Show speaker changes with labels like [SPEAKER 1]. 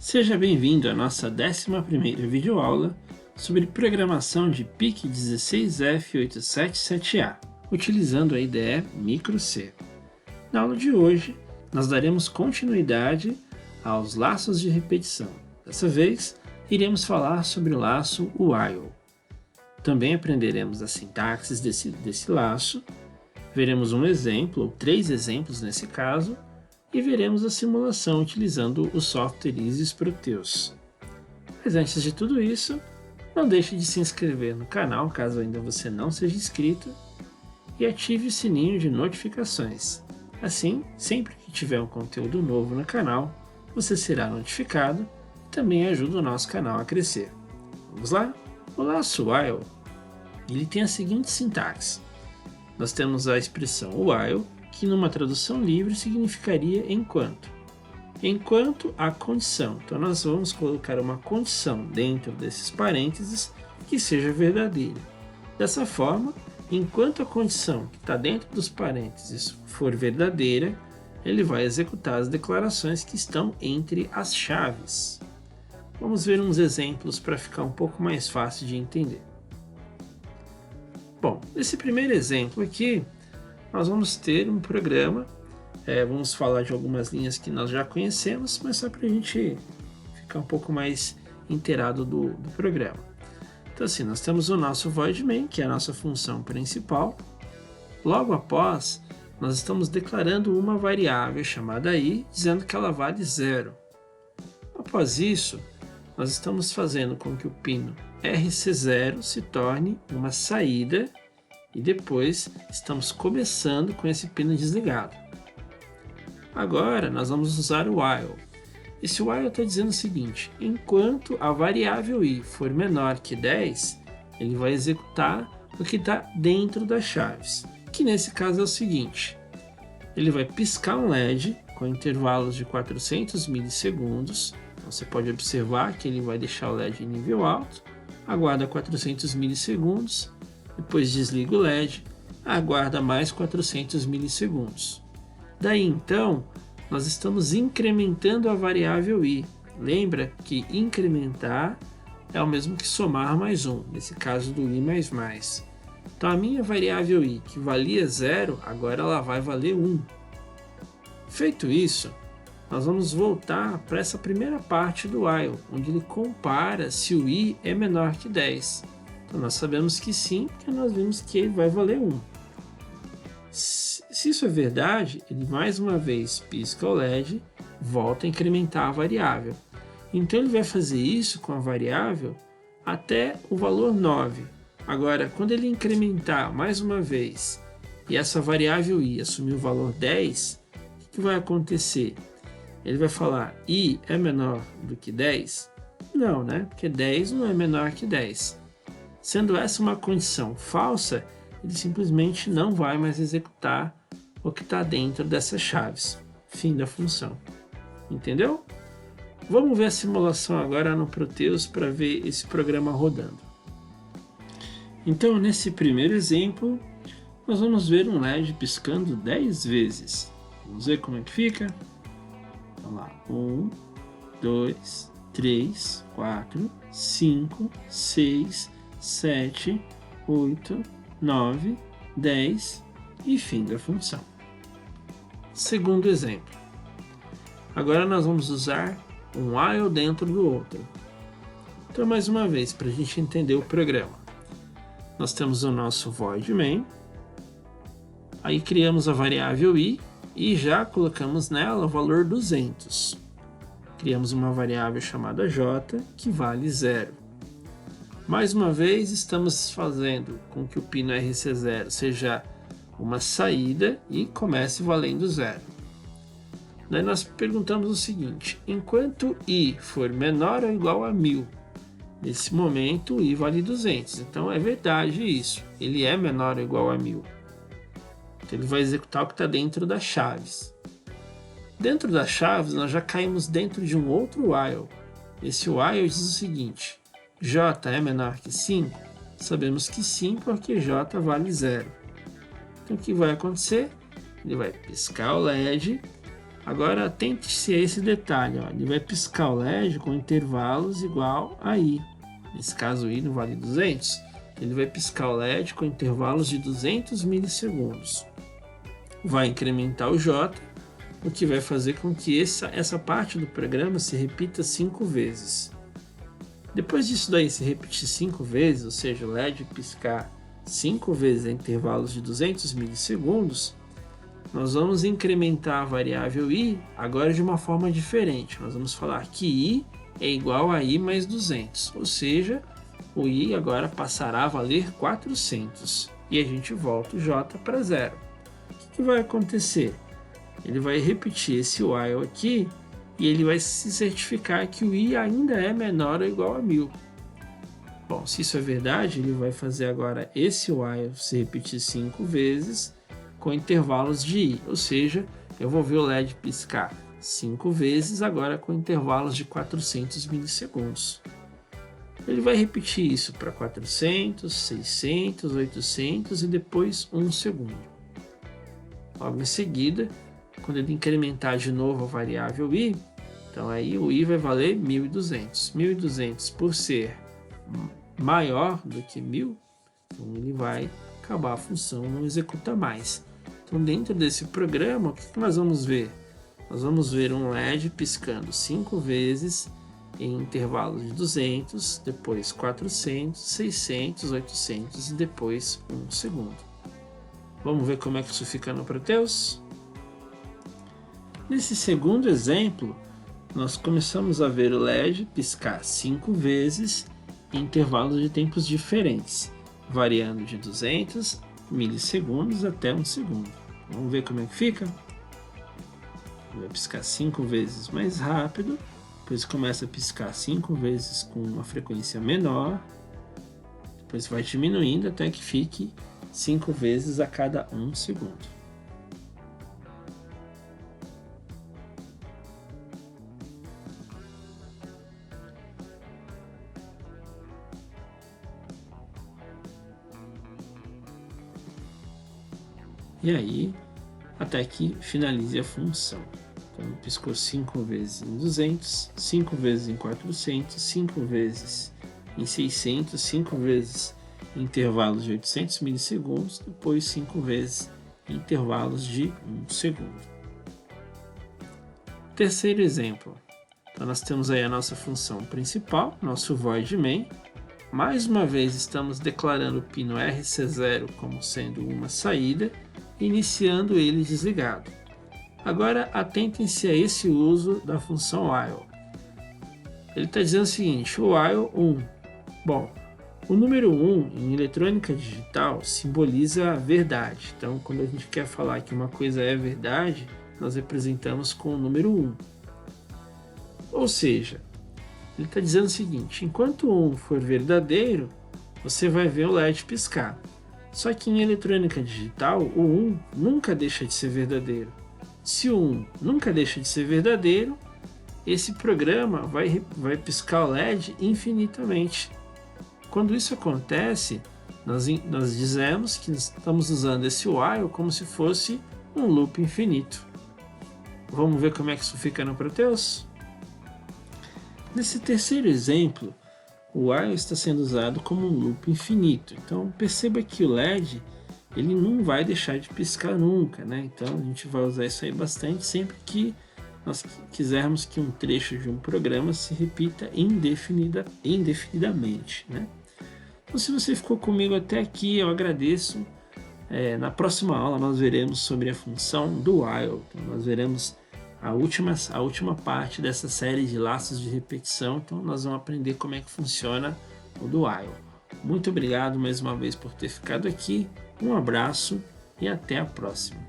[SPEAKER 1] Seja bem-vindo à nossa 11ª videoaula sobre programação de PIC 16F877A, utilizando a IDE Micro-C. Na aula de hoje, nós daremos continuidade aos laços de repetição. Dessa vez, iremos falar sobre o laço while. Também aprenderemos a sintaxe desse laço, veremos um exemplo, ou 3 exemplos nesse caso, e veremos a simulação utilizando o software Isis Proteus. Mas antes de tudo isso, não deixe de se inscrever no canal caso ainda você não seja inscrito e ative o sininho de notificações. Assim, sempre que tiver um conteúdo novo no canal, você será notificado e também ajuda o nosso canal a crescer. Vamos lá? O laço while ele tem a seguinte sintaxe. Nós temos a expressão while, que numa tradução livre significaria enquanto. Enquanto a condição. Então nós vamos colocar uma condição dentro desses parênteses que seja verdadeira. Dessa forma, enquanto a condição que está dentro dos parênteses for verdadeira, ele vai executar as declarações que estão entre as chaves. Vamos ver uns exemplos para ficar um pouco mais fácil de entender. Bom, nesse primeiro exemplo aqui, nós vamos ter um programa, vamos falar de algumas linhas que nós já conhecemos, mas só para a gente ficar um pouco mais inteirado do programa. Então assim, nós temos o nosso void main, que é a nossa função principal. Logo após, nós estamos declarando uma variável chamada i, dizendo que ela vale 0. Após isso, nós estamos fazendo com que o pino RC0 se torne uma saída e depois estamos começando com esse pino desligado. Agora nós vamos usar o while. Esse while está dizendo o seguinte: enquanto a variável i for menor que 10, ele vai executar o que está dentro das chaves, que nesse caso é o seguinte: ele vai piscar um LED com intervalos de 400 milissegundos. Você pode observar que ele vai deixar o LED em nível alto, aguarda 400 milissegundos, depois desliga o LED, aguarda mais 400 milissegundos. Daí então, nós estamos incrementando a variável i. Lembra que incrementar é o mesmo que somar mais 1, nesse caso do i mais mais. Então a minha variável i, que valia 0, agora ela vai valer 1. Feito isso, nós vamos voltar para essa primeira parte do while, onde ele compara se o i é menor que 10. Então nós sabemos que sim, porque nós vimos que ele vai valer 1. Se isso é verdade, ele mais uma vez pisca o LED, volta a incrementar a variável. Então ele vai fazer isso com a variável até o valor 9. Agora, quando ele incrementar mais uma vez e essa variável i assumir o valor 10, o que vai acontecer? Ele vai falar, i é menor do que 10? Não, né? Porque 10 não é menor que 10. Sendo essa uma condição falsa, ele simplesmente não vai mais executar o que está dentro dessas chaves. Fim da função. Entendeu? Vamos ver a simulação agora no Proteus para ver esse programa rodando. Então, nesse primeiro exemplo, nós vamos ver um LED piscando 10 vezes. Vamos ver como é que fica? Vamos lá, 1, 2, 3, 4, 5, 6, 7, 8, 9, 10 e fim da função. Segundo exemplo. Agora nós vamos usar um while dentro do outro. Então mais uma vez, para a gente entender o programa. Nós temos o nosso void main, aí criamos a variável i, e já colocamos nela o valor 200. Criamos uma variável chamada j, que vale 0. Mais uma vez, estamos fazendo com que o pino RC0 seja uma saída e comece valendo 0. Daí nós perguntamos o seguinte: enquanto i for menor ou igual a 1000, nesse momento o i vale 200. Então é verdade isso, ele é menor ou igual a 1000. Ele vai executar o que está dentro das chaves. Dentro das chaves, nós já caímos dentro de um outro while. Esse while diz o seguinte: j é menor que 5? Sabemos que sim, porque j vale 0. Então o que vai acontecer? Ele vai piscar o LED, Agora atente-se a esse detalhe, ó. Ele vai piscar o LED com intervalos igual a I. Nesse caso, I não vale 200. Ele vai piscar o LED com intervalos de 200 milissegundos. Vai incrementar o J, o que vai fazer com que essa parte do programa se repita 5 vezes. Depois disso daí se repetir 5 vezes, ou seja, o LED piscar 5 vezes em intervalos de 200 milissegundos, nós vamos incrementar a variável I agora de uma forma diferente. Nós vamos falar que I é igual a I mais 200, ou seja, o I agora passará a valer 400 e a gente volta o J para zero. O que vai acontecer? Ele vai repetir esse while aqui e ele vai se certificar que o I ainda é menor ou igual a 1000. Bom, se isso é verdade, ele vai fazer agora esse while se repetir 5 vezes com intervalos de I, ou seja, eu vou ver o LED piscar 5 vezes agora com intervalos de 400 milissegundos. Ele vai repetir isso para 400, 600, 800 e depois 1 segundo. Logo em seguida, quando ele incrementar de novo a variável I, então aí o I vai valer 1200. 1200 por ser maior do que 1000, então ele vai acabar a função, não executa mais. Então dentro desse programa, o que nós vamos ver? Nós vamos ver um LED piscando 5 vezes em intervalos de 200, depois 400, 600, 800 e depois 1 segundo. Vamos ver como é que isso fica no Proteus? Nesse segundo exemplo, nós começamos a ver o LED piscar 5 vezes em intervalos de tempos diferentes, variando de 200 milissegundos até 1 segundo. Vamos ver como é que fica? Vai piscar 5 vezes mais rápido, depois começa a piscar 5 vezes com uma frequência menor, depois vai diminuindo até que fique 5 vezes a cada 1 segundo. E aí, até que finalize a função. Então, piscou 5 vezes em 200, 5 vezes em 400, 5 vezes em 600, 5 vezes em intervalos de 800 milissegundos, depois 5 vezes em intervalos de 1 segundo. Terceiro exemplo. Então, nós temos aí a nossa função principal, nosso void main. Mais uma vez, estamos declarando o pino RC0 como sendo uma saída, iniciando ele desligado. Agora, atentem-se a esse uso da função while. Ele está dizendo o seguinte, o while 1. Bom, o número 1 em eletrônica digital simboliza a verdade. Então, quando a gente quer falar que uma coisa é verdade, nós representamos com o número 1. Ou seja, ele está dizendo o seguinte, enquanto o 1 for verdadeiro, você vai ver o LED piscar. Só que em eletrônica digital, o 1 nunca deixa de ser verdadeiro. Se o 1 nunca deixa de ser verdadeiro, esse programa vai piscar o LED infinitamente. Quando isso acontece, nós dizemos que estamos usando esse while como se fosse um loop infinito. Vamos ver como é que isso fica no Proteus? Nesse terceiro exemplo, o while está sendo usado como um loop infinito. Então perceba que o LED ele não vai deixar de piscar nunca, né? Então a gente vai usar isso aí bastante sempre que nós quisermos que um trecho de um programa se repita indefinidamente, né? Então, se você ficou comigo até aqui, eu agradeço. Na próxima aula nós veremos sobre a função do while. Então, nós veremos a última parte dessa série de laços de repetição. Então nós vamos aprender como é que funciona o do while. Muito obrigado mais uma vez por ter ficado aqui. Um abraço e até a próxima.